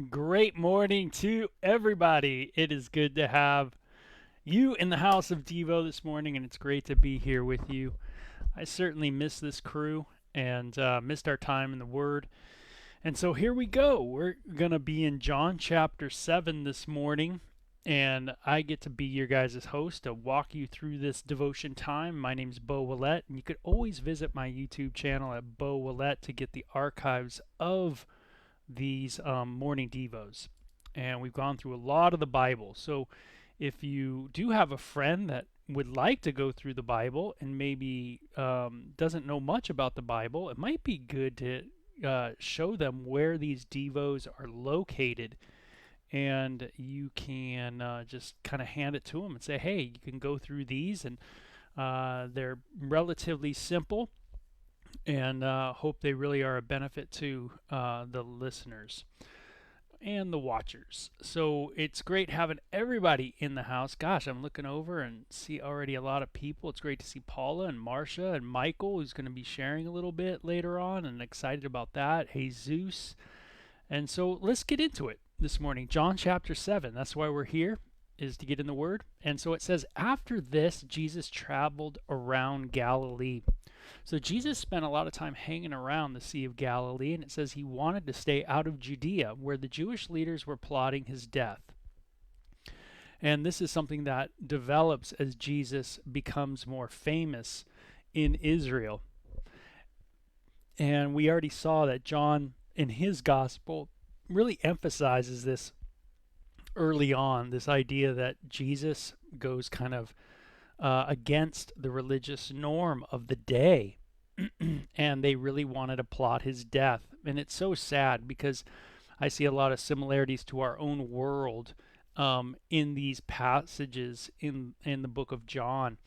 Great morning to everybody. It is good to have you in the house of Devo this morning, and it's great to be here with you. I certainly miss this crew and missed our time in the Word. And so here we go. We're going to be in John chapter 7 this morning, and I get to be your guys' host to walk you through this devotion time. My name's Bo Willette, and you could always visit my YouTube channel at Bo Willette to get the archives of these morning devos. And we've gone through a lot of the Bible. So if you do have a friend that would like to go through the Bible and maybe doesn't know much about the Bible, it might be good to show them where these devos are located. And you can just kind of hand it to them and say, hey, you can go through these, and they're relatively simple, and hope they really are a benefit to the listeners and the watchers. So it's great having everybody in the house. Gosh, I'm looking over and see already a lot of people. It's great to see Paula and Marcia and Michael, who's going to be sharing a little bit later on, and excited about that. Jesus. And so let's get into it this morning. John chapter 7. That's why we're here, is to get in the Word. And so it says, after this, Jesus traveled around Galilee. So Jesus spent a lot of time hanging around the Sea of Galilee, and it says he wanted to stay out of Judea, where the Jewish leaders were plotting his death. And this is something that develops as Jesus becomes more famous in Israel. And we already saw that John, in his gospel, really emphasizes this early on, this idea that Jesus goes kind of against the religious norm of the day. And they really wanted to plot his death. And it's so sad because I see a lot of similarities to our own world in these passages in the book of John,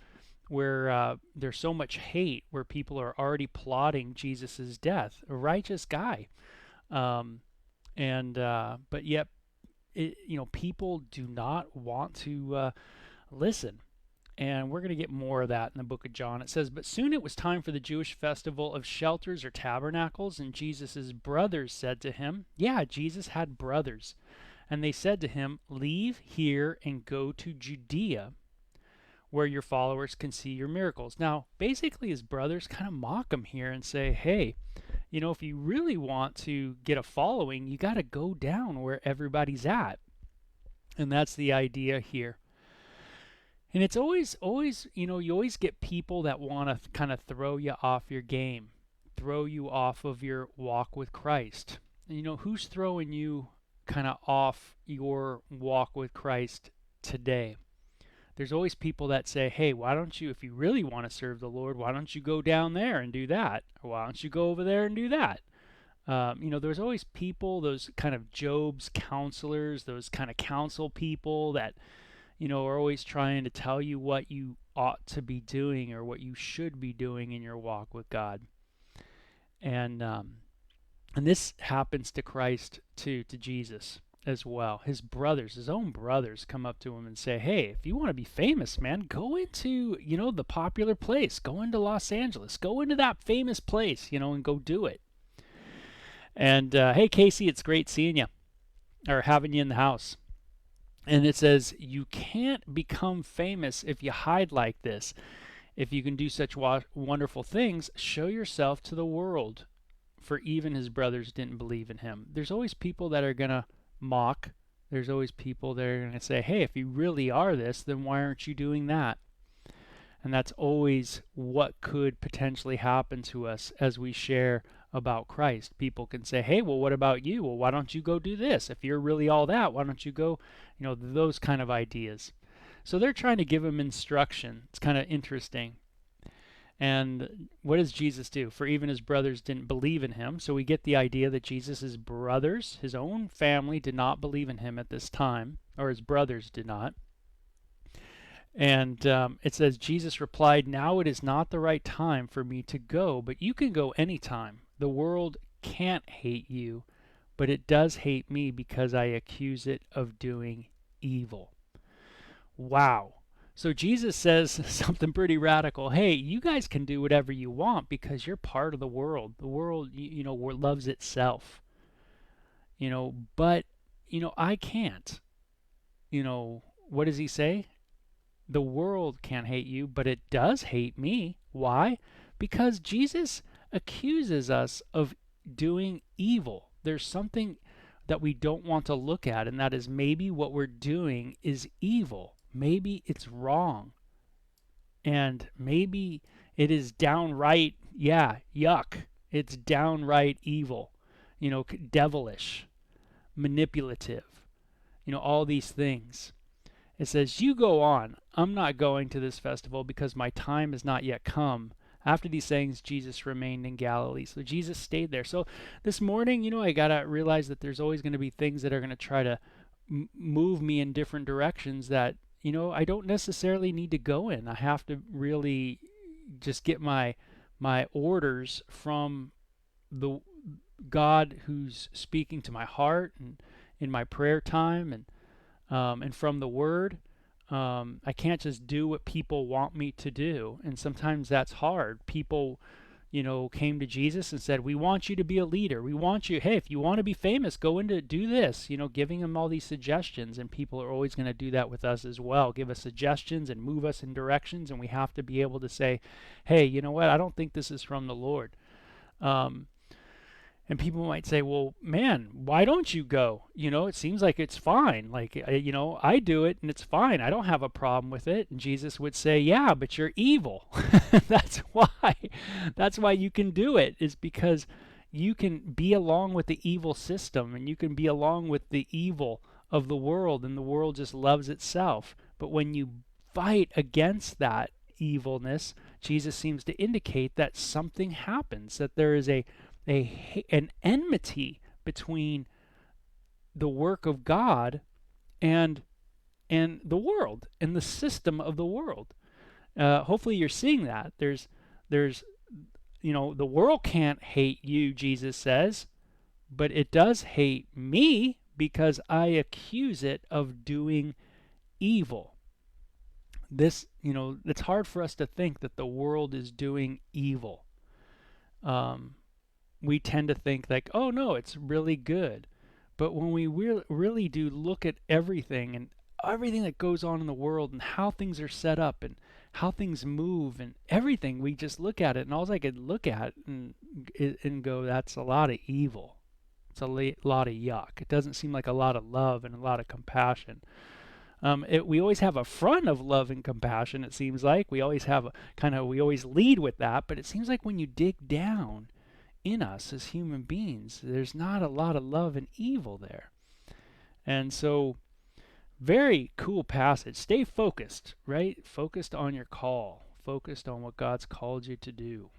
where there's so much hate, where people are already plotting Jesus's death, a righteous guy. But yet, people do not want to listen. And we're going to get more of that in the book of John. It says, but soon it was time for the Jewish festival of shelters or tabernacles, and Jesus' brothers said to him, yeah, Jesus had brothers. And they said to him, leave here and go to Judea, where your followers can see your miracles. Now, basically, his brothers kind of mock him here and say, hey, if you really want to get a following, you got to go down where everybody's at. And that's the idea here. And it's always, you always get people that want to kind of throw you off your game, throw you off of your walk with Christ. And, who's throwing you kind of off your walk with Christ today? There's always people that say, hey, why don't you, if you really want to serve the Lord, why don't you go down there and do that? Or why don't you go over there and do that? There's always people, those kind of Job's counselors, those kind of counsel people that are always trying to tell you what you ought to be doing or what you should be doing in your walk with God. And this happens to Christ too, to Jesus as well. His brothers, his own brothers, come up to him and say, hey, if you want to be famous, man, go into, the popular place. Go into Los Angeles. Go into that famous place, and go do it. And hey, Casey, it's great seeing you or having you in the house. And it says, you can't become famous if you hide like this. If you can do such wonderful things, show yourself to the world. For even his brothers didn't believe in him. There's always people that are going to mock. There's always people that are going to say, hey, if you really are this, then why aren't you doing that? And that's always what could potentially happen to us as we share about Christ. People can say, hey, well, what about you? Well, why don't you go do this? If you're really all that, why don't you go, those kind of ideas. So they're trying to give him instruction. It's kind of interesting. And what does Jesus do? For even his brothers didn't believe in him. So we get the idea that Jesus' brothers, his own family, did not believe in him at this time, or his brothers did not. And it says, Jesus replied, now it is not the right time for me to go, but you can go anytime. The world can't hate you, but it does hate me because I accuse it of doing evil. Wow. So Jesus says something pretty radical. Hey, you guys can do whatever you want because you're part of the world. The world, loves itself. But I can't. What does he say? The world can't hate you, but it does hate me. Why? Because Jesus accuses us of doing evil. There's something that we don't want to look at, and that is maybe what we're doing is evil. Maybe it's wrong. And maybe it is downright, yeah, yuck. It's downright evil, devilish, manipulative, all these things. It says, "You go on. I'm not going to this festival because my time has not yet come." After these sayings, Jesus remained in Galilee. So Jesus stayed there. So this morning, I got to realize that there's always going to be things that are going to try to move me in different directions that, I don't necessarily need to go in. I have to really just get my orders from the God who's speaking to my heart and in my prayer time and from the Word. I can't just do what people want me to do, and sometimes that's hard. People, came to Jesus and said, "We want you to be a leader. We want you. Hey, if you want to be famous, go into do this." Giving them all these suggestions, and people are always going to do that with us as well. Give us suggestions and move us in directions, and we have to be able to say, "Hey, you know what? I don't think this is from the Lord." Um, and people might say, "Well, man, why don't you go? It seems like it's fine. Like, I do it and it's fine. I don't have a problem with it." And Jesus would say, "Yeah, but you're evil." That's why. That's why you can do it, is because you can be along with the evil system and you can be along with the evil of the world, and the world just loves itself. But when you fight against that evilness, Jesus seems to indicate that something happens, that there is an enmity between the work of God and the world and the system of the world. Hopefully, you're seeing that. There's the world can't hate you, Jesus says, but it does hate me because I accuse it of doing evil. It's hard for us to think that the world is doing evil. We tend to think like, "Oh no, it's really good." But when we really do look at everything and everything that goes on in the world and how things are set up and how things move and everything, we just look at it, and all I could look at and go, "That's a lot of evil. It's a lot of yuck. It doesn't seem like a lot of love and a lot of compassion." We always have a front of love and compassion. It seems like we always have we always lead with that, but it seems like when you dig down in us as human beings, there's not a lot of love and evil there. And so, very cool passage. Stay focused, right? Focused on your call, focused on what God's called you to do.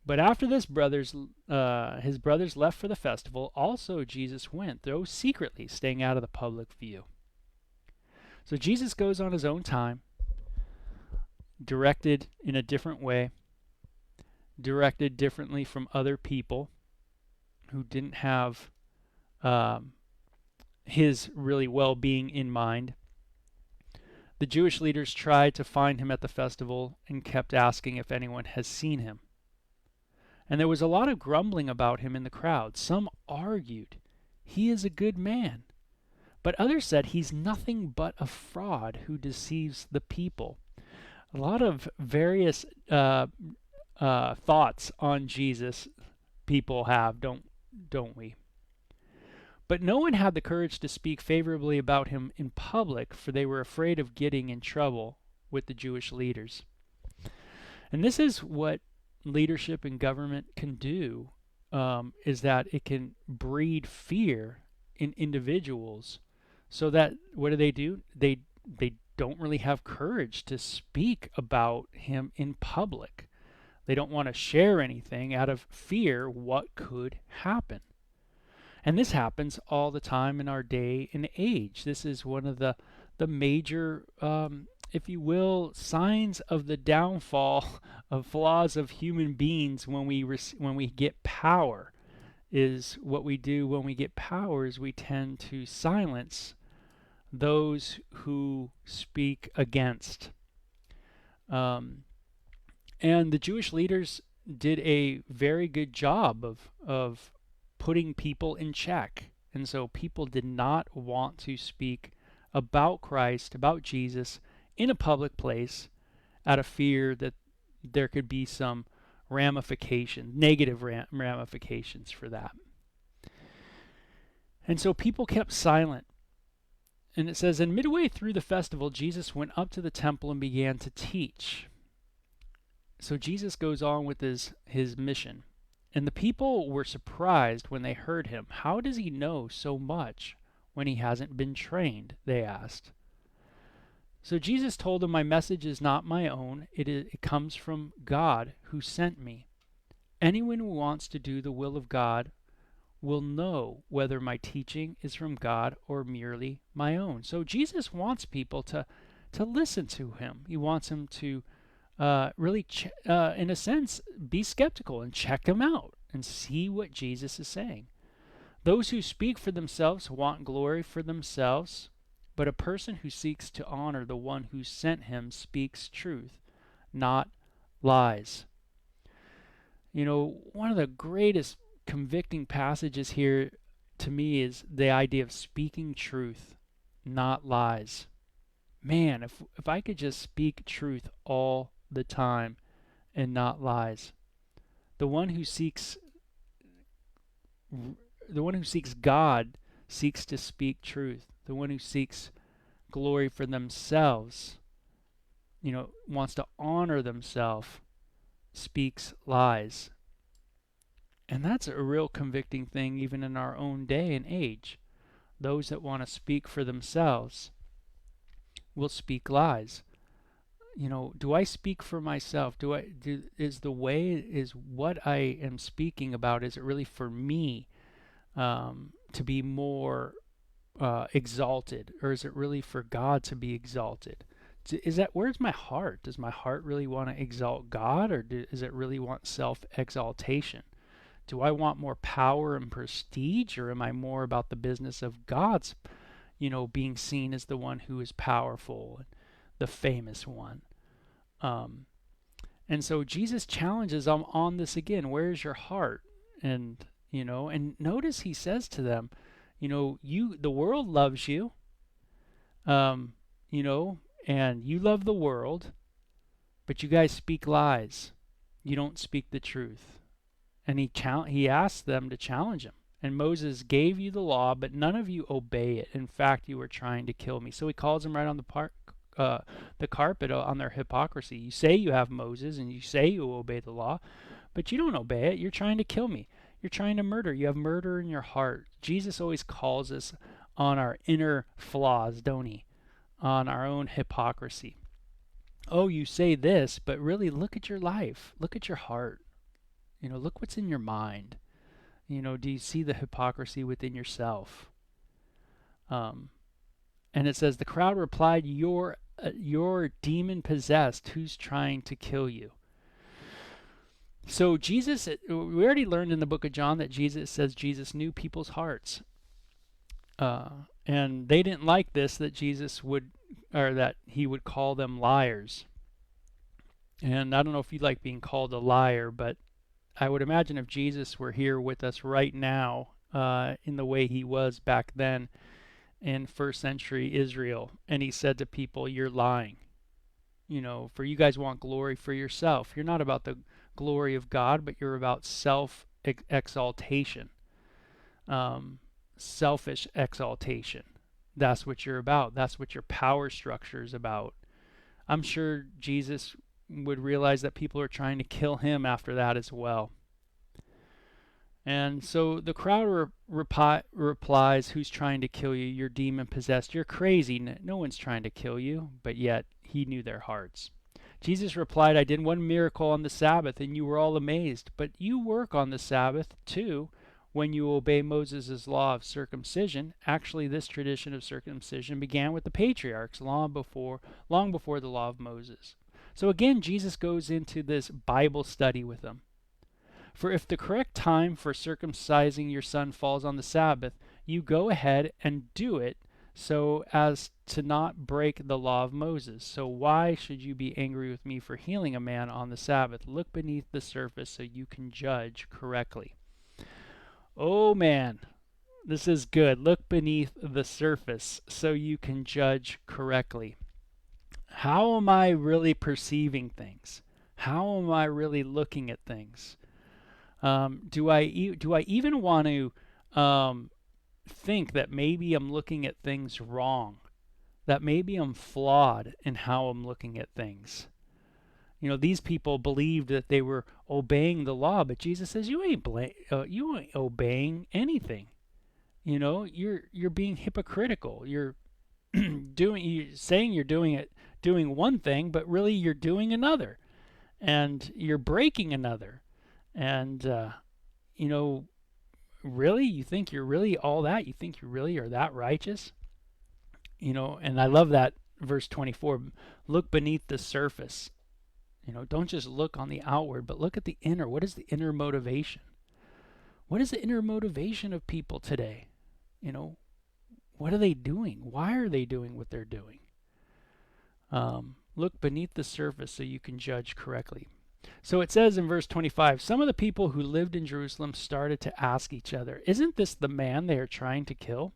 But after this, his brothers left for the festival. Also, Jesus went, though secretly, staying out of the public view. So Jesus goes on his own time, directed in a different way, directed differently from other people who didn't have his really well-being in mind. The Jewish leaders tried to find him at the festival and kept asking if anyone has seen him. And there was a lot of grumbling about him in the crowd. Some argued, "He is a good man." But others said, "He's nothing but a fraud who deceives the people." A lot of various thoughts on Jesus people have, don't we? But no one had the courage to speak favorably about him in public, for they were afraid of getting in trouble with the Jewish leaders. And this is what leadership and government can do, is that it can breed fear in individuals, so that what do? They don't really have courage to speak about him in public. They don't want to share anything out of fear what could happen. And this happens all the time in our day and age. This is one of the major, if you will, signs of the downfall of flaws of human beings when we get power. Is what we do when we get power is we tend to silence those who speak against. And the Jewish leaders did a very good job of putting people in check And so people did not want to speak about Christ, about Jesus, in a public place out of fear that there could be some negative ramifications for that. And so people kept silent. And it says, and midway through the festival, Jesus went up to the temple and began to teach. So Jesus goes on with his mission. And the people were surprised when they heard him. How does he know so much when he hasn't been trained? They asked. So Jesus told them, my message is not my own. It comes from God who sent me. Anyone who wants to do the will of God will know whether my teaching is from God or merely my own. So Jesus wants people to listen to him. He wants them to really, in a sense, be skeptical and check him out and see what Jesus is saying. Those who speak for themselves want glory for themselves, but a person who seeks to honor the one who sent him speaks truth, not lies. You know, one of the greatest convicting passages here to me is the idea of speaking truth, not lies. Man, if I could just speak truth all the time and not lies. The one who seeks God seeks to speak truth. The one who seeks glory for themselves, wants to honor themselves, speaks lies. And that's a real convicting thing even in our own day and age. Those that want to speak for themselves will speak lies. Do I speak for myself? Is what I am speaking about, is it really for me to be more exalted, or is it really for God to be exalted? Where's my heart? Does my heart really want to exalt God, or does it really want self-exaltation? Do I want more power and prestige, or am I more about the business of God's, being seen as the one who is powerful and the famous one? And so Jesus challenges them on this again. Where's your heart? And notice he says to them, the world loves you, and you love the world, but you guys speak lies. You don't speak the truth. And he asked them to challenge him. And Moses gave you the law, but none of you obey it. In fact, you were trying to kill me. So he calls them right on the carpet on their hypocrisy. You say you have Moses, and you say you obey the law, but you don't obey it. You're trying to kill me. You're trying to murder. You have murder in your heart. Jesus always calls us on our inner flaws, don't he? On our own hypocrisy. Oh, you say this, but really look at your life. Look at your heart. Look what's in your mind. Do you see the hypocrisy within yourself? And it says, the crowd replied, you're demon possessed. Who's trying to kill you? So Jesus, we already learned in the book of John that Jesus knew people's hearts. And they didn't like this, that he would call them liars. And I don't know if you like being called a liar, but I would imagine if Jesus were here with us right now, in the way he was back then in first century Israel, and he said to people, you're lying. For you guys want glory for yourself. You're not about the glory of God, but you're about self-exaltation, selfish exaltation. That's what you're about. That's what your power structure is about. I'm sure Jesus would realize that people are trying to kill him after that as well. And so the crowd replies, who's trying to kill you? You're demon possessed. You're crazy. No one's trying to kill you. But yet he knew their hearts. Jesus replied, I did one miracle on the Sabbath, and you were all amazed. But you work on the Sabbath too, when you obey Moses' law of circumcision. Actually, this tradition of circumcision began with the patriarchs long before the law of Moses. So again, Jesus goes into this Bible study with them. For if the correct time for circumcising your son falls on the Sabbath, you go ahead and do it so as to not break the law of Moses. So why should you be angry with me for healing a man on the Sabbath? Look beneath the surface so you can judge correctly. Oh man, This is good. Look beneath the surface so you can judge correctly. How am I really perceiving things? How am I really looking at things? Do I even want to think that maybe I'm looking at things wrong? That maybe I'm flawed in how I'm looking at things? These people believed that they were obeying the law, but Jesus says you ain't obeying anything. You're being hypocritical. You're you saying you're doing one thing, but really you're doing another, and you're breaking another. And you know, really, you think you're really all that? You think you really are that righteous? And I love that verse 24. Look beneath the surface. Don't just look on the outward, but look at the inner. What is the inner motivation? What is the inner motivation of people today? What are they doing? Why are they doing what they're doing? Look beneath the surface so you can judge correctly. So it says in verse 25, some of the people who lived in Jerusalem started to ask each other, isn't this the man they are trying to kill?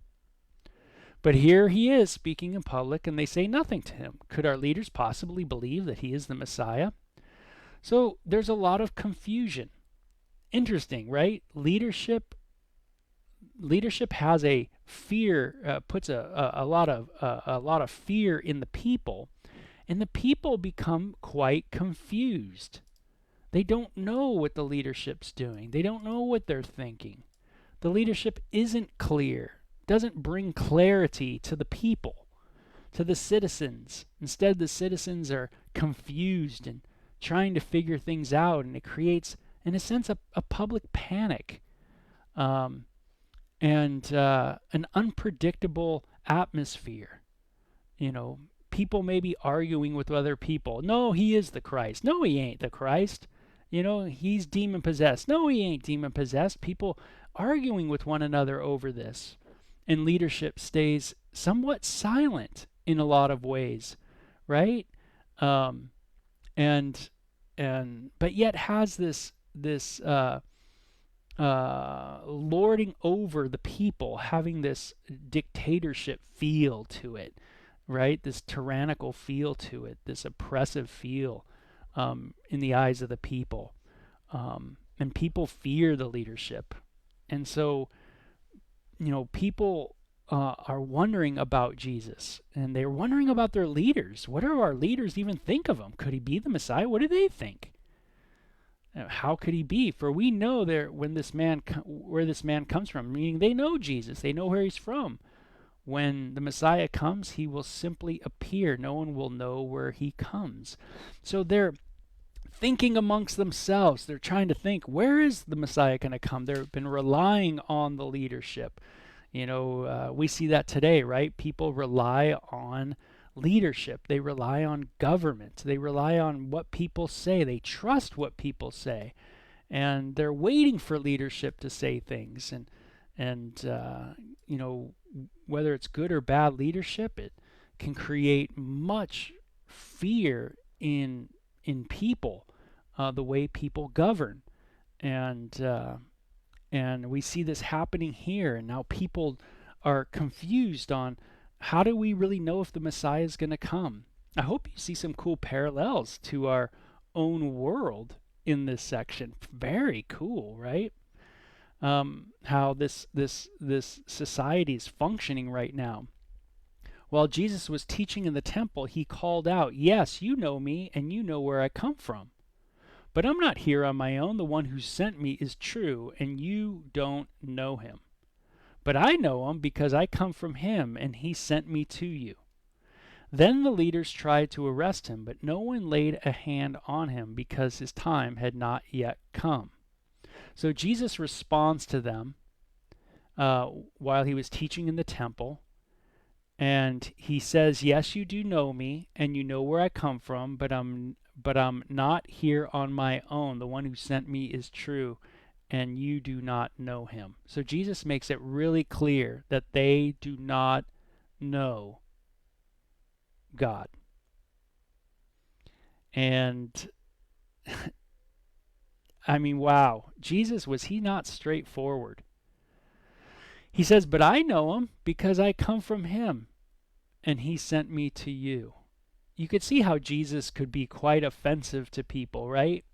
But here he is speaking in public, and they say nothing to him. Could our leaders possibly believe that he is the Messiah? So there's a lot of confusion. Interesting, right? Leadership has a fear, puts a lot of fear in the people, and the people become quite confused. They don't know what the leadership's doing. They don't know what they're thinking. The leadership isn't clear, doesn't bring clarity to the people, to the citizens. Instead, the citizens are confused and trying to figure things out, and it creates, in a sense, a public panic and an unpredictable atmosphere. People may be arguing with other people. No, he is the Christ. No, he ain't the Christ. He's demon possessed. No, he ain't demon possessed. People arguing with one another over this. And leadership stays somewhat silent in a lot of ways, right? And but yet has this lording over the people, having this dictatorship feel to it, right? This tyrannical feel to it, this oppressive feel in the eyes of the people. And people fear the leadership. And so, people are wondering about Jesus, and they're wondering about their leaders. What do our leaders even think of him? Could he be the Messiah? What do they think? How could he be? For we know where this man comes from, meaning they know Jesus. They know where he's from. When the Messiah comes, he will simply appear. No one will know where he comes. So they're thinking amongst themselves. They're trying to think, where is the Messiah going to come? They've been relying on the leadership. We see that today, right? People rely on leadership. They rely on government. They rely on what people say. They trust what people say. And they're waiting for leadership to say things. And whether it's good or bad leadership, it can create much fear in people, the way people govern. And we see this happening here. And now people are confused on, how do we really know if the Messiah is going to come? I hope you see some cool parallels to our own world in this section. Very cool, right? How this society is functioning right now. While Jesus was teaching in the temple, he called out, "Yes, you know me, and you know where I come from. But I'm not here on my own. The one who sent me is true, and you don't know him. But I know him because I come from him, and he sent me to you." Then the leaders tried to arrest him, but no one laid a hand on him because his time had not yet come. So Jesus responds to them while he was teaching in the temple, and he says, "Yes, you do know me, and you know where I come from, but I'm not here on my own. The one who sent me is true, and you do not know him." So Jesus makes it really clear that they do not know God. And I mean, wow. Jesus, was he not straightforward? He says, but I know him because I come from him, and he sent me to you. You could see how Jesus could be quite offensive to people, right?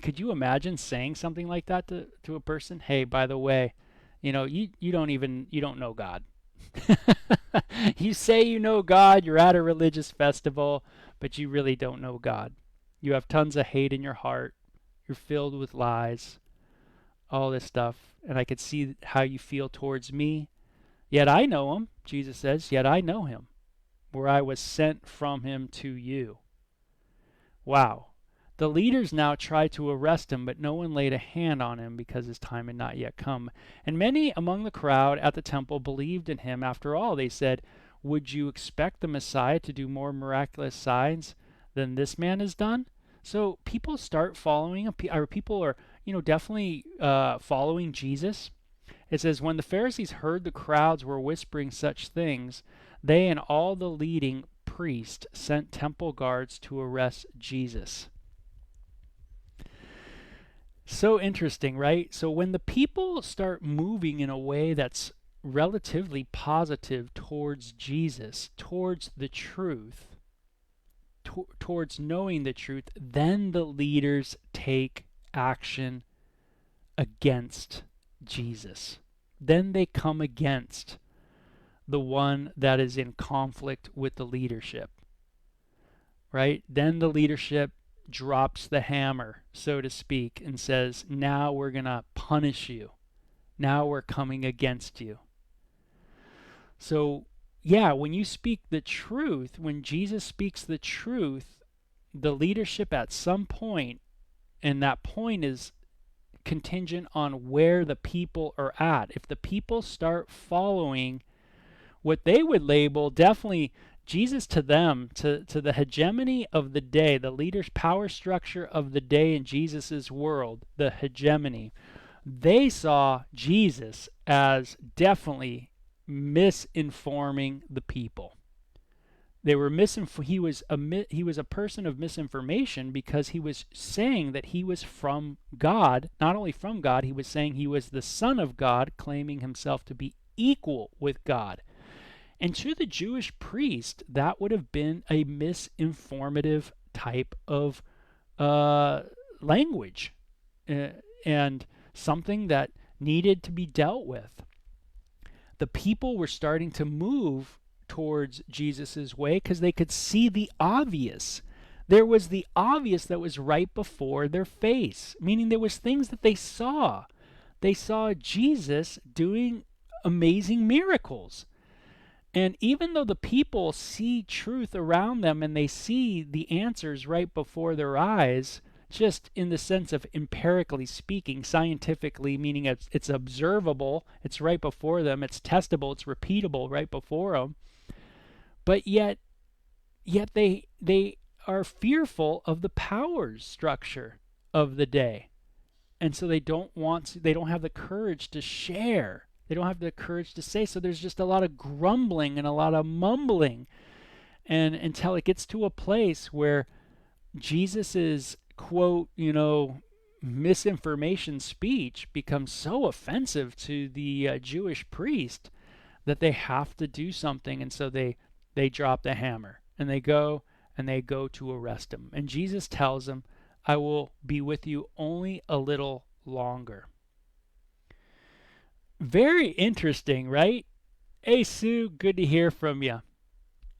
Could you imagine saying something like that to a person? Hey, by the way, you don't know God. You say you know God, you're at a religious festival, but you really don't know God. You have tons of hate in your heart. You're filled with lies, all this stuff. And I could see how you feel towards me. Yet I know him, Jesus says, yet I know him, where I was sent from him to you. Wow. The leaders now tried to arrest him, but no one laid a hand on him because his time had not yet come. And many among the crowd at the temple believed in him. After all, they said, would you expect the Messiah to do more miraculous signs than this man has done? So people start following him, or people are, definitely following Jesus. It says, when the Pharisees heard the crowds were whispering such things, they and all the leading priests sent temple guards to arrest Jesus. So interesting, right? So when the people start moving in a way that's relatively positive towards Jesus, towards the truth, towards knowing the truth, then the leaders take action against Jesus. Then they come against the one that is in conflict with the leadership, right? Then the leadership drops the hammer, so to speak, and says, now we're going to punish you. Now we're coming against you. So, yeah, when you speak the truth, when Jesus speaks the truth, the leadership at some point, and that point is contingent on where the people are at. If the people start following what they would label definitely Jesus to them, to the hegemony of the day, the leader's power structure of the day in Jesus's world, the hegemony, they saw Jesus as definitely misinforming the people. They were he was a person of misinformation because he was saying that he was from God. Not only from God, he was saying he was the Son of God, claiming himself to be equal with God. And to the Jewish priest, that would have been a misinformative type of language and something that needed to be dealt with. The people were starting to move towards Jesus's way because they could see the obvious. There was the obvious that was right before their face, meaning there was things that they saw. They saw Jesus doing amazing miracles. And even though the people see truth around them and they see the answers right before their eyes, just in the sense of empirically speaking, scientifically, meaning it's observable, it's right before them, it's testable, it's repeatable right before them, but yet they are fearful of the power structure of the day. And so they don't have the courage to share. They don't have the courage to say. So there's just a lot of grumbling and a lot of mumbling, and until it gets to a place where Jesus's quote, misinformation speech becomes so offensive to the Jewish priest that they have to do something. And so they drop the hammer and they go to arrest him. And Jesus tells them, I will be with you only a little longer. Very interesting, right? Hey, Sue, good to hear from you.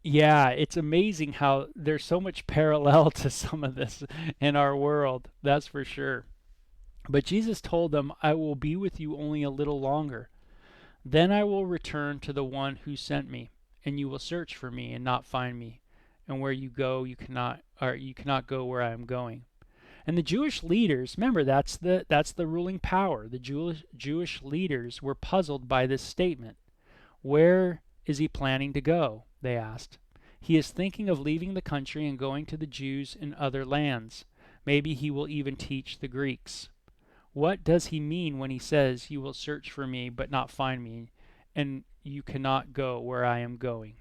Yeah, it's amazing how there's so much parallel to some of this in our world, that's for sure. But Jesus told them, I will be with you only a little longer. Then I will return to the one who sent me, and you will search for me and not find me. And where you go, you cannot go where I am going. And the Jewish leaders, remember, that's the ruling power. The Jewish leaders were puzzled by this statement. Where is he planning to go? They asked. He is thinking of leaving the country and going to the Jews in other lands. Maybe he will even teach the Greeks. What does he mean when he says, you will search for me but not find me, and you cannot go where I am going?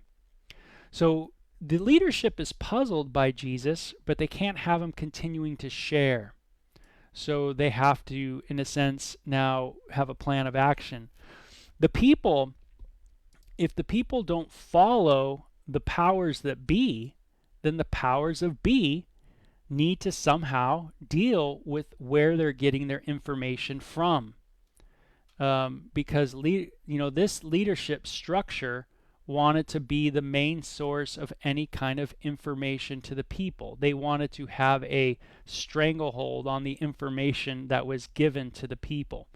So the leadership is puzzled by Jesus, but they can't have him continuing to share. So they have to, in a sense, now have a plan of action. The people, if the people don't follow the powers that be, then the powers of be need to somehow deal with where they're getting their information from. Because this leadership structure wanted to be the main source of any kind of information to the people. They wanted to have a stranglehold on the information that was given to the people.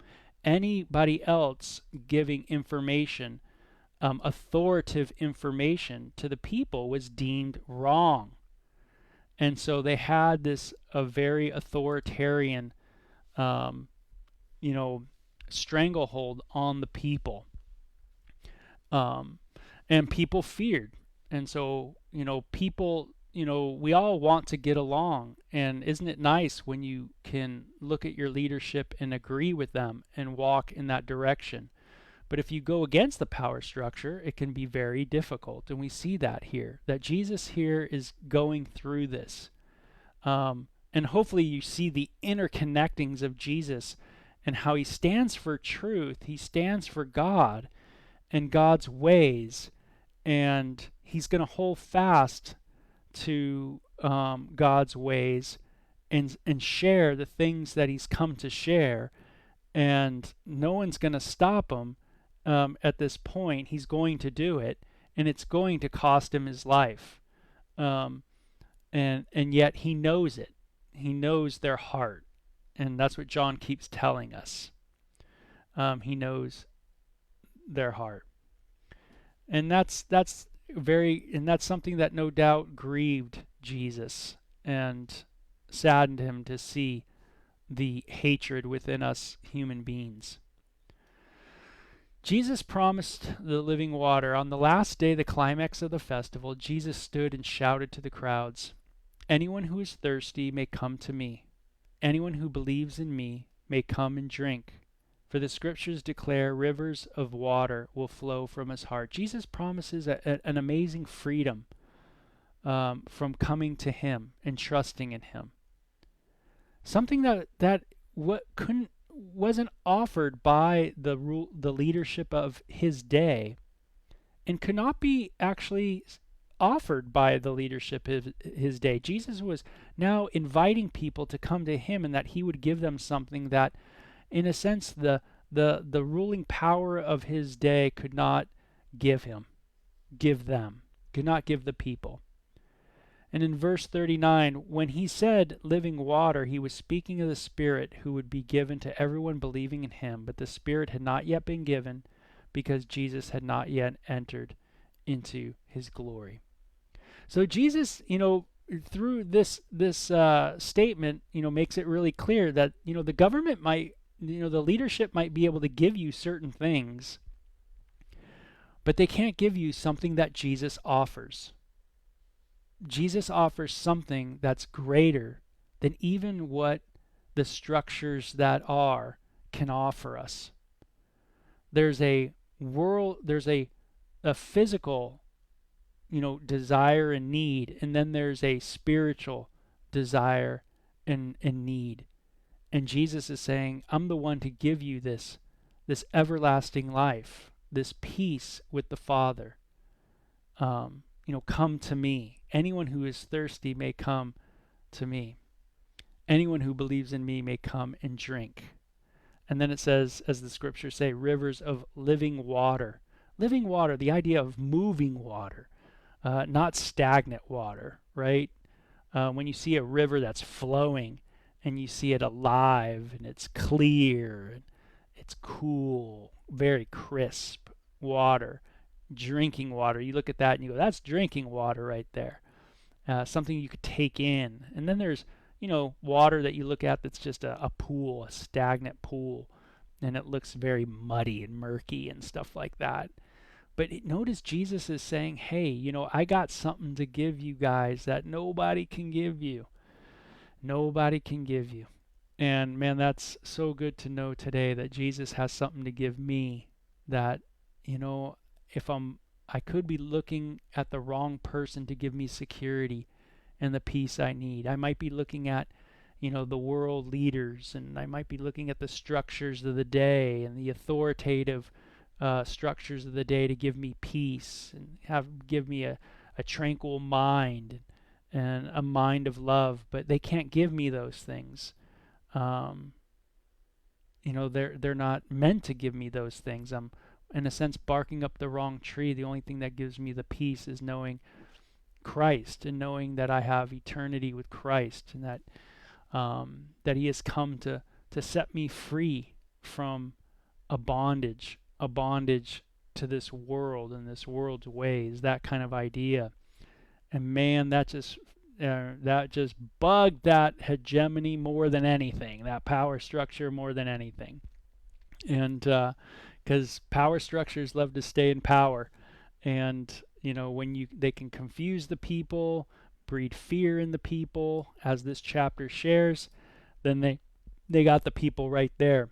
Anybody else giving information, authoritative information to the people, was deemed wrong. And so they had this a very authoritarian, um, stranglehold on the people. And people feared. And so, people, we all want to get along. And isn't it nice when you can look at your leadership and agree with them and walk in that direction? But if you go against the power structure, it can be very difficult. And we see that here, that Jesus here is going through this. And hopefully you see the interconnectings of Jesus and how he stands for truth. He stands for God and God's ways. And he's going to hold fast to God's ways and share the things that he's come to share. And no one's going to stop him at this point. He's going to do it, and it's going to cost him his life. And yet he knows it. He knows their heart. And that's what John keeps telling us. He knows their heart. And that's something that no doubt grieved Jesus and saddened him to see the hatred within us human beings. Jesus promised the living water. On the last day, the climax of the festival, Jesus stood and shouted to the crowds, "Anyone who is thirsty may come to me. Anyone who believes in me may come and drink. For the scriptures declare rivers of water will flow from his heart." Jesus promises an amazing freedom from coming to him and trusting in him. Something that wasn't offered by the leadership of his day, and could not be actually offered by the leadership of his day. Jesus was now inviting people to come to him, and that he would give them something that, in a sense, the ruling power of his day could not give them, could not give the people. And in verse 39, when he said living water, he was speaking of the Spirit who would be given to everyone believing in him. But the Spirit had not yet been given because Jesus had not yet entered into his glory. So Jesus, through this statement, makes it really clear that, the government might, the leadership might be able to give you certain things, but they can't give you something that Jesus offers. Jesus offers something that's greater than even what the structures that are can offer us. There's a physical, desire and need, and then there's a spiritual desire and need. And Jesus is saying, I'm the one to give you this everlasting life, this peace with the Father. Come to me. Anyone who is thirsty may come to me. Anyone who believes in me may come and drink. And then it says, as the scriptures say, rivers of living water. Living water, the idea of moving water, not stagnant water, right? When you see a river that's flowing and you see it alive and it's clear and it's cool, very crisp water, drinking water. You look at that and you go, that's drinking water right there. Something you could take in. And then there's, water that you look at that's just a pool, a stagnant pool, and it looks very muddy and murky and stuff like that. But notice Jesus is saying, hey, I got something to give you guys that nobody can give you. Nobody can give you. And man, that's so good to know today that Jesus has something to give me that, if I could be looking at the wrong person to give me security and the peace I need. I might be looking at, the world leaders, and I might be looking at the structures of the day and the authoritative structures of the day to give me peace and give me a tranquil mind and a mind of love, but they can't give me those things. Um, they're not meant to give me those things. I'm, in a sense, barking up the wrong tree. The only thing that gives me the peace is knowing Christ and knowing that I have eternity with Christ, and that He has come to set me free from a bondage to this world and this world's ways, that kind of idea. And man, that just bugged that hegemony more than anything, that power structure more than anything. And because power structures love to stay in power, and when they can confuse the people, breed fear in the people, as this chapter shares, then they got the people right there.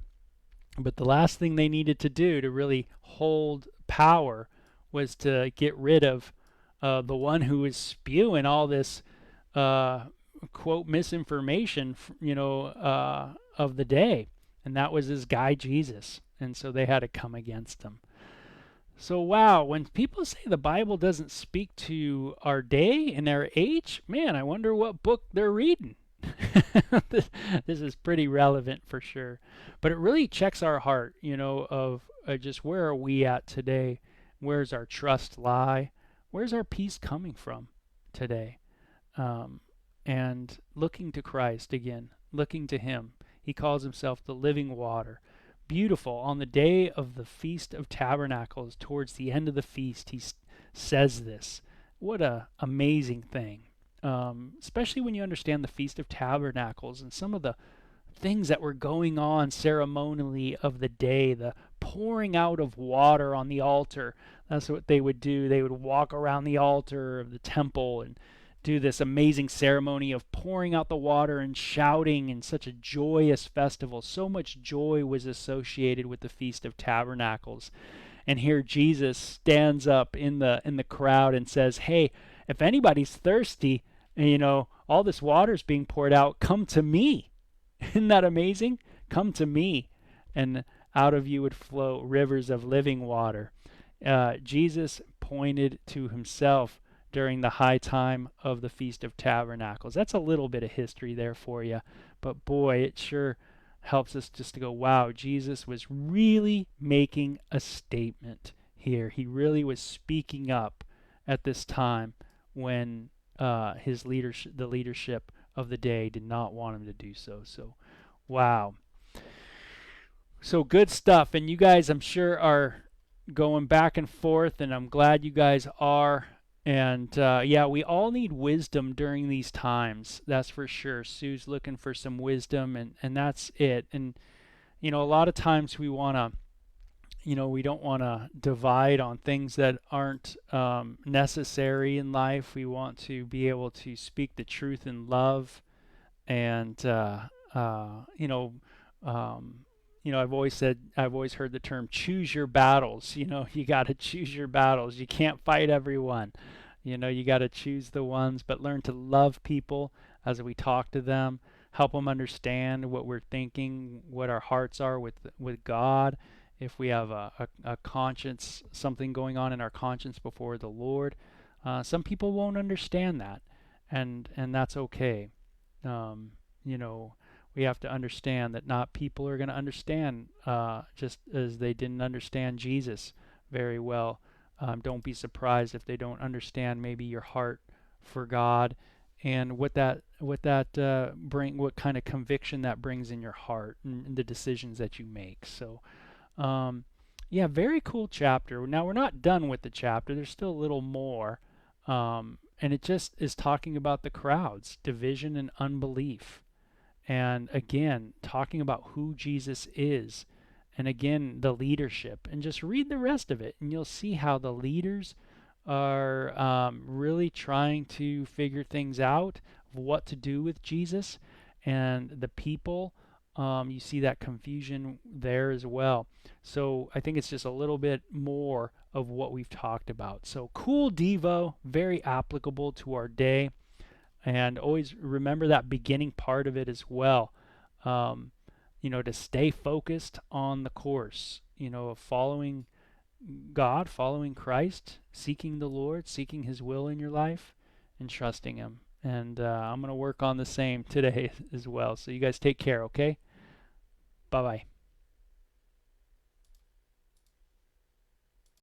But the last thing they needed to do to really hold power was to get rid of the one who was spewing all this quote misinformation, of the day, and that was this guy Jesus. And so they had to come against him. So wow, when people say the Bible doesn't speak to our day and our age, man, I wonder what book they're reading. This is pretty relevant for sure. But it really checks our heart, of just where are we at today? Where's our trust lie? Where's our peace coming from today? And looking to Christ again, looking to Him. He calls Himself the living water. Beautiful. On the day of the Feast of Tabernacles, towards the end of the feast, He says this. What a amazing thing. Especially when you understand the Feast of Tabernacles and some of the things that were going on ceremonially of the day, the pouring out of water on the altar. That's what they would do. They would walk around the altar of the temple and do this amazing ceremony of pouring out the water and shouting in such a joyous festival. So much joy was associated with the Feast of Tabernacles. And here Jesus stands up in the crowd and says, "Hey, if anybody's thirsty, and all this water is being poured out, come to me." Isn't that amazing? Come to me, and out of you would flow rivers of living water. Jesus pointed to Himself during the high time of the Feast of Tabernacles. That's a little bit of history there for you, but boy, it sure helps us just to go, wow, Jesus was really making a statement here. He really was speaking up at this time when the leadership of the day did not want Him to do so. So, wow. So good stuff. And you guys, I'm sure, are going back and forth, and I'm glad you guys are. And yeah, we all need wisdom during these times. That's for sure. Sue's looking for some wisdom, and that's it. And, a lot of times we want to, we don't want to divide on things that aren't necessary in life. We want to be able to speak the truth in love. And, I've always heard the term choose your battles. You got to choose your battles. You can't fight everyone. You got to choose the ones, but learn to love people as we talk to them, help them understand what we're thinking, what our hearts are with God. If we have a conscience, something going on in our conscience before the Lord, some people won't understand that, and that's okay. We have to understand that not people are going to understand, just as they didn't understand Jesus very well. Don't be surprised if they don't understand maybe your heart for God and what kind of conviction that brings in your heart and the decisions that you make. So, yeah, very cool chapter. Now we're not done with the chapter. There's still a little more, and it just is talking about the crowds, division and unbelief. And again, talking about who Jesus is, and again, the leadership. And just read the rest of it, and you'll see how the leaders are really trying to figure things out of what to do with Jesus. And the people, you see that confusion there as well. So I think it's just a little bit more of what we've talked about. So cool Devo, very applicable to our day. And always remember that beginning part of it as well. To stay focused on the course, of following God, following Christ, seeking the Lord, seeking His will in your life, and trusting Him. And I'm going to work on the same today as well. So you guys take care, okay? Bye-bye.